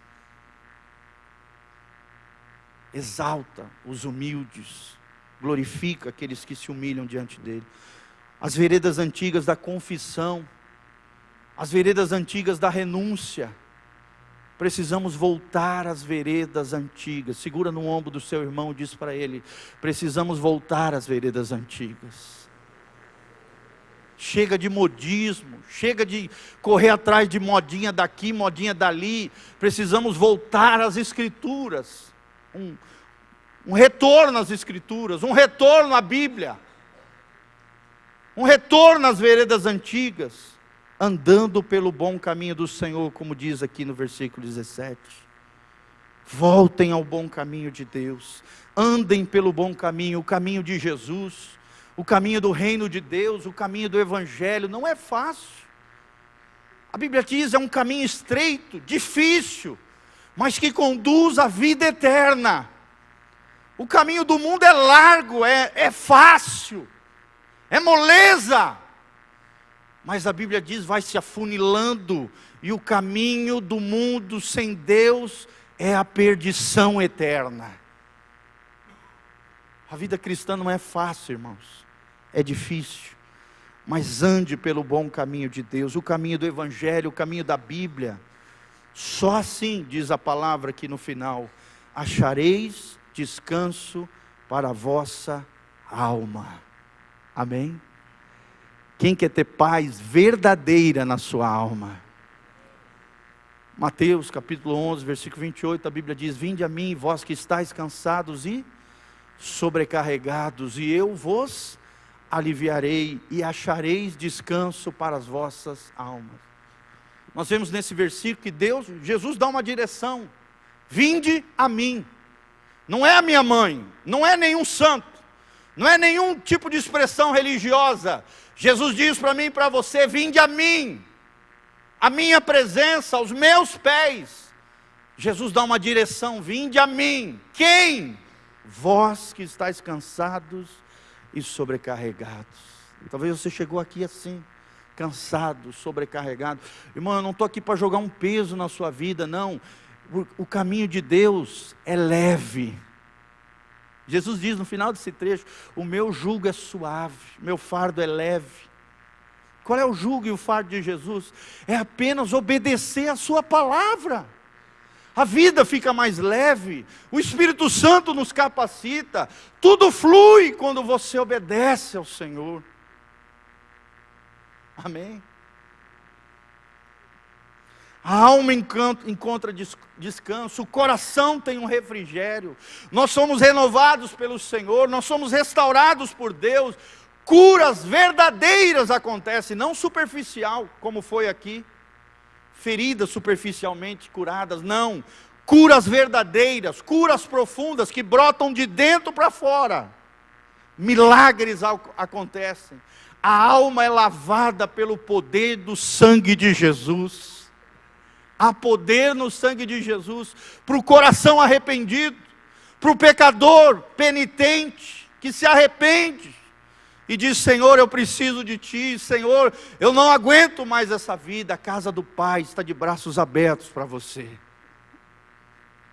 exalta os humildes, glorifica aqueles que se humilham diante dele. As veredas antigas da confissão, as veredas antigas da renúncia. Precisamos voltar às veredas antigas. Segura no ombro do seu irmão e diz para ele: precisamos voltar às veredas antigas. Chega de modismo, chega de correr atrás de modinha daqui, modinha dali. Precisamos voltar às Escrituras. Um retorno às Escrituras, um retorno à Bíblia, um retorno às veredas antigas, andando pelo bom caminho do Senhor, como diz aqui no versículo 17. Voltem ao bom caminho de Deus, andem pelo bom caminho, o caminho de Jesus, o caminho do reino de Deus, o caminho do Evangelho. Não é fácil, a Bíblia diz, é um caminho estreito, difícil, mas que conduz à vida eterna. O caminho do mundo é largo, é fácil, é moleza, mas a Bíblia diz, vai se afunilando, e o caminho do mundo sem Deus é a perdição eterna. A vida cristã não é fácil, irmãos, é difícil, mas ande pelo bom caminho de Deus, o caminho do Evangelho, o caminho da Bíblia. Só assim, diz a palavra aqui no final, achareis descanso para a vossa alma. Amém? Quem quer ter paz verdadeira na sua alma? Mateus capítulo 11, versículo 28, a Bíblia diz: vinde a mim, vós que estáis cansados e sobrecarregados, e eu vos aliviarei, e achareis descanso para as vossas almas. Nós vemos nesse versículo que Jesus dá uma direção: vinde a mim. Não é a minha mãe, não é nenhum santo, não é nenhum tipo de expressão religiosa. Jesus diz para mim e para você: vinde a mim, a minha presença, aos meus pés. Jesus dá uma direção: vinde a mim. Quem? Vós que estáis cansados e sobrecarregados. E talvez você chegou aqui assim, cansado, sobrecarregado. Irmão, eu não estou aqui para jogar um peso na sua vida, não. O caminho de Deus é leve. Jesus diz no final desse trecho: o meu jugo é suave, meu fardo é leve. Qual é o jugo e o fardo de Jesus? É apenas obedecer a sua palavra. A vida fica mais leve, o Espírito Santo nos capacita, tudo flui quando você obedece ao Senhor. Amém? A alma encontra descanso, o coração tem um refrigério, nós somos renovados pelo Senhor, nós somos restaurados por Deus, curas verdadeiras acontecem, não superficial, como foi aqui, feridas superficialmente curadas, não, curas verdadeiras, curas profundas, que brotam de dentro para fora, milagres acontecem, a alma é lavada pelo poder do sangue de Jesus. Há poder no sangue de Jesus, para o coração arrependido, para o pecador penitente, que se arrepende, e diz: Senhor, eu preciso de Ti, Senhor, eu não aguento mais essa vida. A casa do Pai está de braços abertos para você.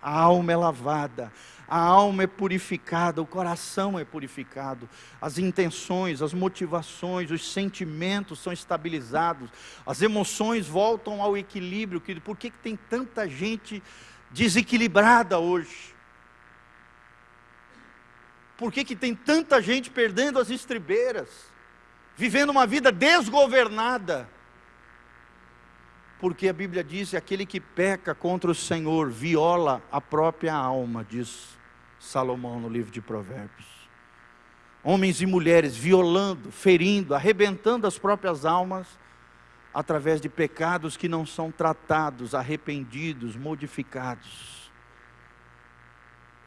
A alma é lavada, a alma é purificada, o coração é purificado, as intenções, as motivações, os sentimentos são estabilizados, as emoções voltam ao equilíbrio. Por que tem tanta gente desequilibrada hoje? por que tem tanta gente perdendo as estribeiras, vivendo uma vida desgovernada? Porque a Bíblia diz que aquele que peca contra o Senhor viola a própria alma, diz Salomão no livro de Provérbios. Homens e mulheres violando, ferindo, arrebentando as próprias almas, através de pecados que não são tratados, arrependidos, modificados.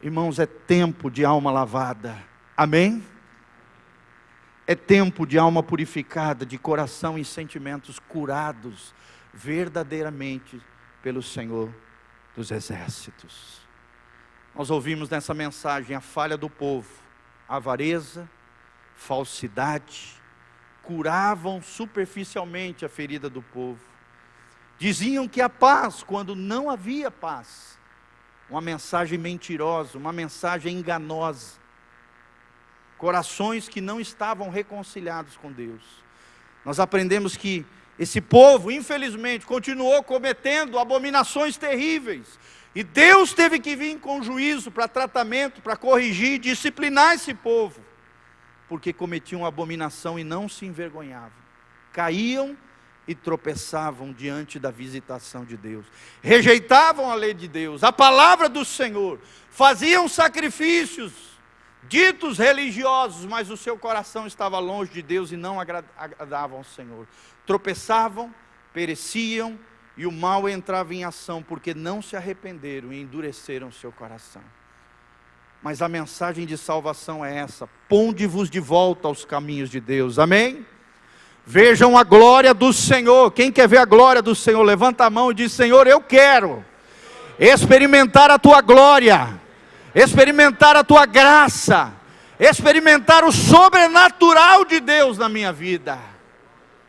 Irmãos, é tempo de alma lavada, amém? É tempo de alma purificada, de coração e sentimentos curados, verdadeiramente pelo Senhor dos Exércitos. Nós ouvimos nessa mensagem a falha do povo, avareza, falsidade, curavam superficialmente a ferida do povo, diziam que há paz quando não havia paz, uma mensagem mentirosa, uma mensagem enganosa, corações que não estavam reconciliados com Deus. Nós aprendemos que esse povo, infelizmente, continuou cometendo abominações terríveis, e Deus teve que vir com juízo para tratamento, para corrigir, disciplinar esse povo, porque cometiam abominação e não se envergonhavam, caíam e tropeçavam diante da visitação de Deus, rejeitavam a lei de Deus, a palavra do Senhor, faziam sacrifícios ditos religiosos, mas o seu coração estava longe de Deus e não agradavam ao Senhor. Tropeçavam, pereciam, e o mal entrava em ação, porque não se arrependeram e endureceram o seu coração. Mas a mensagem de salvação é essa: ponde-vos de volta aos caminhos de Deus, amém? Vejam a glória do Senhor. Quem quer ver a glória do Senhor, levanta a mão e diz: Senhor, eu quero experimentar a tua glória, experimentar a tua graça, experimentar o sobrenatural de Deus na minha vida.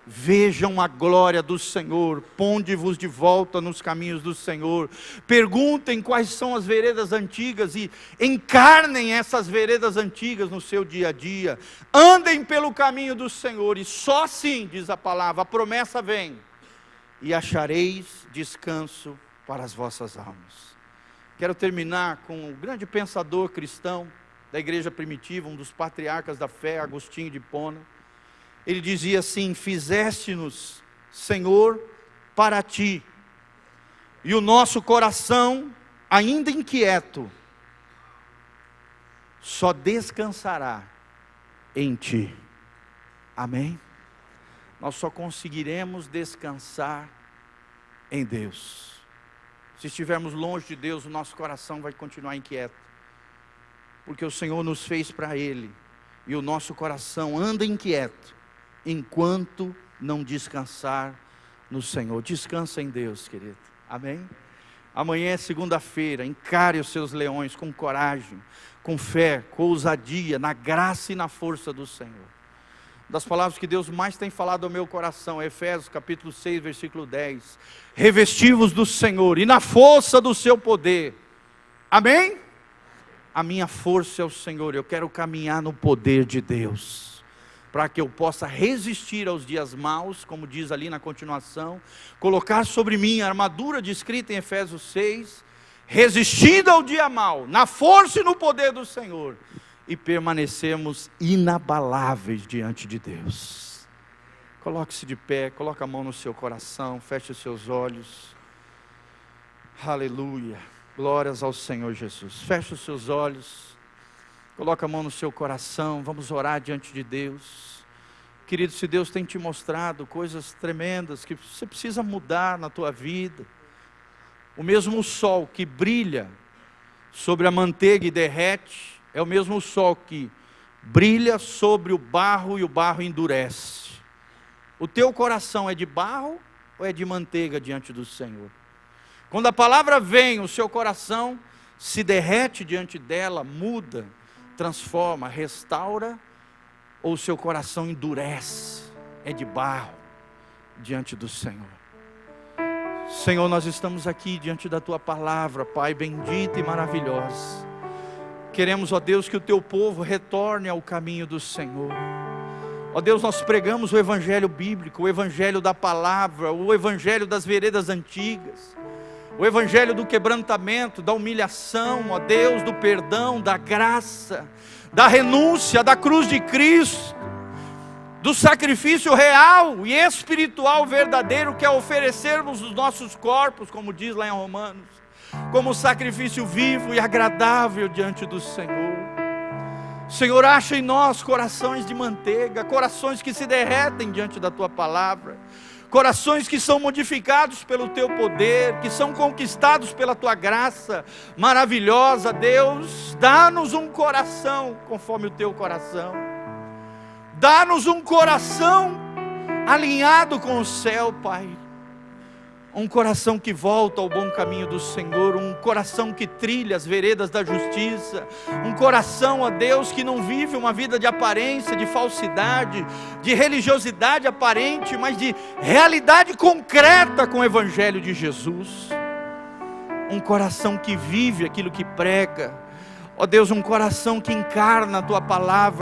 Vejam a glória do Senhor, ponde-vos de volta nos caminhos do Senhor, perguntem quais são as veredas antigas e encarnem essas veredas antigas no seu dia a dia, andem pelo caminho do Senhor, e só assim, diz a palavra, a promessa vem, e achareis descanso para as vossas almas. Quero terminar com o grande pensador cristão da igreja primitiva, um dos patriarcas da fé, Agostinho de Hipona. Ele dizia assim: fizeste-nos, Senhor, para ti, e o nosso coração, ainda inquieto, só descansará em ti. Amém? Nós só conseguiremos descansar em Deus. Se estivermos longe de Deus, o nosso coração vai continuar inquieto, porque o Senhor nos fez para Ele, e o nosso coração anda inquieto, enquanto não descansar no Senhor. Descansa em Deus, querido, amém? Amanhã é segunda-feira, encare os seus leões com coragem, com fé, com ousadia, na graça e na força do Senhor. Das palavras que Deus mais tem falado ao meu coração, Efésios capítulo 6, versículo 10, revesti-vos do Senhor e na força do seu poder, amém? A minha força é o Senhor, eu quero caminhar no poder de Deus, para que eu possa resistir aos dias maus, como diz ali na continuação, colocar sobre mim a armadura descrita em Efésios 6, resistindo ao dia mau, na força e no poder do Senhor, e permanecemos inabaláveis diante de Deus. Coloque-se de pé, coloque a mão no seu coração, feche os seus olhos, aleluia, glórias ao Senhor Jesus. Feche os seus olhos, coloque a mão no seu coração, vamos orar diante de Deus. Querido, se Deus tem te mostrado coisas tremendas que você precisa mudar na tua vida, o mesmo sol que brilha sobre a manteiga e derrete, é o mesmo sol que brilha sobre o barro e o barro endurece. O teu coração é de barro ou é de manteiga diante do Senhor? Quando a palavra vem, o seu coração se derrete diante dela, muda, transforma, restaura, ou o seu coração endurece, é de barro diante do Senhor? Senhor, nós estamos aqui diante da tua palavra, Pai, bendita e maravilhosa. Queremos, ó Deus, que o teu povo retorne ao caminho do Senhor. Ó Deus, nós pregamos o evangelho bíblico, o evangelho da palavra, o evangelho das veredas antigas. O evangelho do quebrantamento, da humilhação, ó Deus, do perdão, da graça, da renúncia, da cruz de Cristo, do sacrifício real e espiritual verdadeiro, que é oferecermos os nossos corpos, como diz lá em Romanos, como sacrifício vivo e agradável diante do Senhor. Senhor, acha em nós corações de manteiga, corações que se derretem diante da Tua palavra, corações que são modificados pelo Teu poder, que são conquistados pela Tua graça maravilhosa. Deus, dá-nos um coração conforme o Teu coração, dá-nos um coração alinhado com o céu, Pai, um coração que volta ao bom caminho do Senhor, um coração que trilha as veredas da justiça, um coração, ó Deus, que não vive uma vida de aparência, de falsidade, de religiosidade aparente, mas de realidade concreta com o Evangelho de Jesus, um coração que vive aquilo que prega, ó Deus, um coração que encarna a Tua palavra,